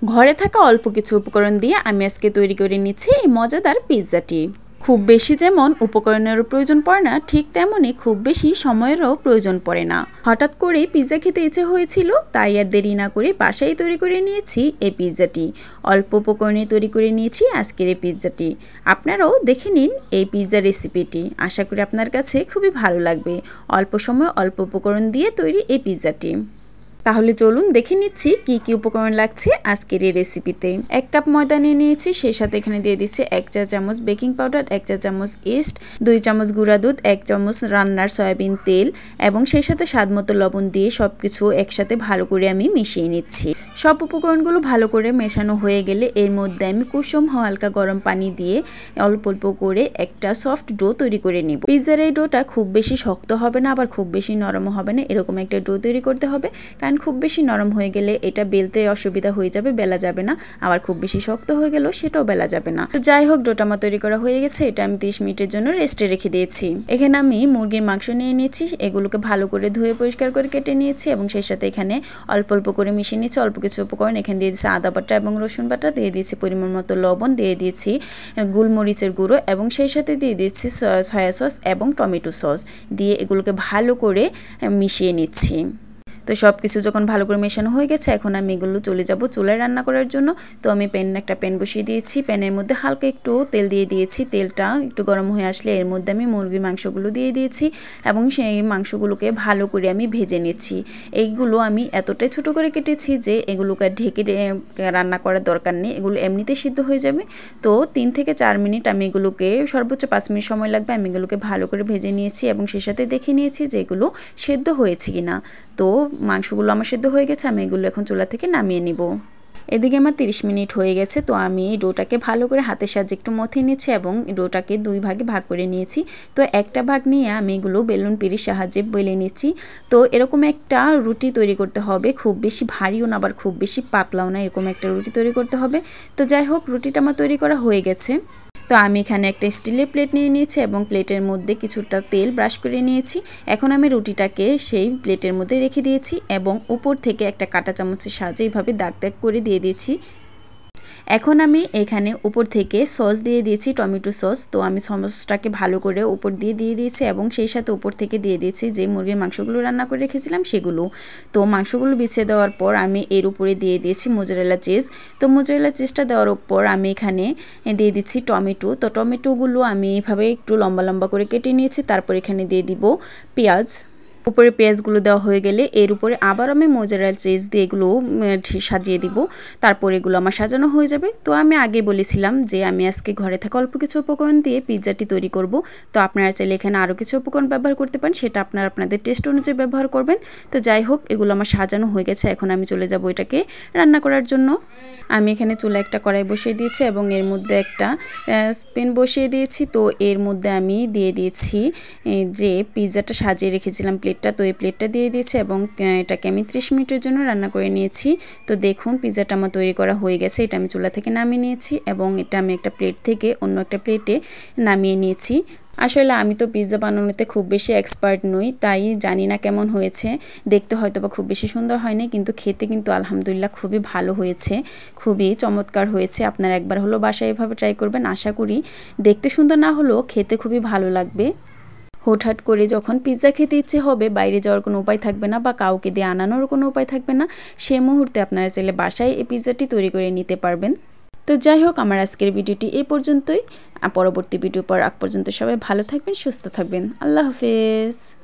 ঘরে থাকা অল্প কিছু উপকরণ দিয়ে আমি আজকে তৈরি করে নিচ্ছি এই মজাদার পিৎজাটি। খুব বেশি যেমন উপকরণেরও প্রয়োজন পড়ে না, ঠিক তেমনই খুব বেশি সময়েরও প্রয়োজন পড়ে না। হঠাৎ করে পিৎজা খেতে ইচ্ছে হয়েছিল, তাই আর দেরি না করে বাসায় তৈরি করে নিয়েছি এই পিৎজাটি। অল্প উপকরণে তৈরি করে নিয়েছি আজকের এই পিৎজাটি। আপনারাও দেখে নিন এই পিৎজা রেসিপিটি, আশা করি আপনার কাছে খুবই ভালো লাগবে। অল্প সময় অল্প উপকরণ দিয়ে তৈরি এই পিৎজাটি। তাহলে চলুন দেখে নিচ্ছি কি কি উপকরণ লাগছে আজকের এই রেসিপিতে। 1 কাপ ময়দা নিয়ে নিয়েছি, সেই সাথে এখানে দিয়ে দিচ্ছি 1 চা চামচ বেকিং পাউডার, 1 চা চামচ ইস্ট, 2 চামচ গুঁড়া দুধ, 1 চামচ রান্নার সয়াবিন তেল এবং সেই সাথে স্বাদমতো লবণ দিয়ে সবকিছু একসাথে ভালো করে আমি মিশিয়ে নিচ্ছি। সব উপকরণগুলো ভালো করে মেশানো হয়ে গেলে এর মধ্যে আমি কুসুম হালকা গরম পানি দিয়ে অল্প অল্প করে একটা সফট ডো তৈরি করে নিব। পিৎজার এই ডোটা খুব বেশি শক্ত হবে না, আবার খুব বেশি নরম হবে না, এরকম একটা ডো তৈরি করতে হবে। কারণ খুব বেশি নরম হয়ে গেলে এটা বেলতে অসুবিধা হয়ে যাবে, বেলা যাবে না। আবার খুব বেশি শক্ত হয়ে গেলেও সেটাও বেলা যাবে না। তো যাই হোক, ডোটা আমার তৈরি করা হয়ে গেছে। এটা আমি 30 মিনিটের জন্য রেস্টে রেখে দিয়েছি। এখানে আমি মুরগির মাংস নিয়ে নিয়েছি, এগুলোকে ভালো করে ধুয়ে পরিষ্কার করে কেটে নিয়েছি এবং সেই সাথে এখানে অল্প অল্প করে মিশিয়ে নিয়েছি অল্প কিছু উপকরণ। এখানে দিয়ে দিয়েছি আদা বাটা এবং রসুন বাটা, দিয়ে দিয়েছি পরিমাণ মতো লবণ, দিয়ে দিয়েছি গোলমরিচের গুঁড়ো এবং সেই সাথে দিয়ে দিয়েছি সয়া সস এবং টমেটো সস দিয়ে এগুলোকে ভালো করে মিশিয়ে নিচ্ছি। তো সব কিছু যখন ভালো করে মেশানো হয়ে গেছে, এখন আমি এগুলো চলে যাব চুলায় রান্না করার জন্য। তো আমি একটা প্যান বসিয়ে দিয়েছি, প্যানের মধ্যে হালকা একটু তেল দিয়ে দিয়েছি। তেলটা একটু গরম হয়ে আসলে এর মধ্যে আমি মুরগির মাংসগুলো দিয়ে দিয়েছি এবং সেই মাংসগুলোকে ভালো করে আমি ভেজে নিচ্ছি। এইগুলো আমি এতটাই ছোটো করে কেটেছি যে এগুলোকে ঢেকে রান্না করার দরকার নেই, এগুলো এমনিতে সিদ্ধ হয়ে যাবে। তো 3 থেকে 4 মিনিট আমি এগুলোকে, সর্বোচ্চ 5 মিনিট সময় লাগবে, আমি এগুলোকে ভালো করে ভেজে নিয়েছি এবং সেই সাথে দেখে নিয়েছি যে এগুলো সেদ্ধ হয়েছে কিনা। তো মাংসগুলো আমার সেদ্ধ হয়ে গেছে, আমি এগুলো এখন চুলা থেকে নামিয়ে নিব। এদিকে আমার 30 মিনিট হয়ে গেছে। তো আমি ডোটাকে ভালো করে হাতের সাহায্যে একটু মথে নিয়েছি এবং ডোটাকে 2 ভাগে ভাগ করে নিয়েছি। তো একটা ভাগ নিয়ে আমি এগুলো বেলুন পিঁড়ির সাহায্যে বেলে নিচ্ছি। তো এরকম একটা রুটি তৈরি করতে হবে, খুব বেশি ভারীও না আবার খুব বেশি পাতলাও না, এরকম একটা রুটি তৈরি করতে হবে। তো যাই হোক, রুটিটা আমার তৈরি করা হয়ে গেছে। তো আমি এখানে একটা স্টিলের প্লেট নিয়ে নিয়েছি এবং প্লেটের মধ্যে কিছুটা তেল ব্রাশ করে নিয়েছি। এখন আমি রুটিটাকে সেই প্লেটের মধ্যে রেখে দিয়েছি এবং উপর থেকে একটা কাঁটা চামচের সাহায্যে এইভাবে দাগ দাগ করে দিয়ে দিয়েছি। এখন আমি এখানে উপর থেকে সস দিয়ে দিয়েছি, টমেটো সস। তো আমি সসটাকে ভালো করে উপর দিয়ে দিয়েছি এবং সেই সাথে উপর থেকে দিয়ে দিয়েছি যে মুরগির মাংসগুলো রান্না করে রেখেছিলাম সেগুলো। তো মাংসগুলো বিছিয়ে দেওয়ার পর আমি এর উপরে দিয়ে দিয়েছি মোজারেলা চিজ। তো মোজারেলা চিজটা দেওয়ার উপর আমি এখানে দিয়ে দিচ্ছি টমেটো। তো টমেটোগুলো আমি এইভাবে একটু লম্বা লম্বা করে কেটে নিয়েছি। তারপর এখানে দিয়ে দিব পেঁয়াজ। উপরে পেঁয়াজগুলো দেওয়া হয়ে গেলে এর উপরে আবার আমি মোজারেলা চিজ দিয়ে এগুলো সাজিয়ে দিব। তারপর এগুলো আমার সাজানো হয়ে যাবে। তো আমি আগে বলেছিলাম যে আমি আজকে ঘরে থাকা অল্প কিছু উপকরণ দিয়ে পিৎজাটি তৈরি করব। তো আপনারা চাইলে এখানে আরও কিছু উপকরণ ব্যবহার করতে পারেন, সেটা আপনাদের টেস্ট অনুযায়ী ব্যবহার করবেন। তো যাই হোক, এগুলো আমার সাজানো হয়ে গেছে। এখন আমি চলে যাব এটাকে রান্না করার জন্য। আমি এখানে চুলা একটা কড়াই বসিয়ে দিয়েছি এবং এর মধ্যে একটা প্যান বসিয়ে দিয়েছি। তো এর মধ্যে আমি দিয়ে দিয়েছি যে পিৎজাটা সাজিয়ে রেখেছিলাম প্লেটটা, তো এই প্লেটটা দিয়ে দিয়েছি এবং এটাকে আমি 30 মিনিটের জন্য রান্না করে নিয়েছি। তো দেখুন, পিৎজাটা আমার তৈরি করা হয়ে গেছে। এটা আমি চুলা থেকে নামিয়ে নিয়েছি এবং এটা আমি একটা প্লেট থেকে অন্য একটা প্লেটে নামিয়ে নিয়েছি। আসলে আমি তো পিৎজা বানানোতে খুব বেশি এক্সপার্ট নই, তাই জানি না কেমন হয়েছে। দেখতে হয়তো বা খুব বেশি সুন্দর হয়নি, কিন্তু খেতে কিন্তু আলহামদুলিল্লাহ খুবই ভালো হয়েছে, খুবই চমৎকার হয়েছে। আপনারা একবার হলো বাসায় এভাবে ট্রাই করবেন, আশা করি দেখতে সুন্দর না হলেও খেতে খুবই ভালো লাগবে। হুটহাট করে যখন পিৎজা খেতে ইচ্ছে হবে, বাইরে যাওয়ার কোনো উপায় থাকবে না বা কাউকে দিয়ে আনানোর কোনো উপায় থাকবে না, সে মুহূর্তে আপনারা চাইলে বাসায় এই পিৎজাটি তৈরি করে নিতে পারবেন। তো যাই হোক, আমার আজকের ভিডিওটি এই পর্যন্তই। পরবর্তী ভিডিও পর আগ পর্যন্ত সবাই ভালো থাকবেন, সুস্থ থাকবেন। আল্লাহ হাফেজ।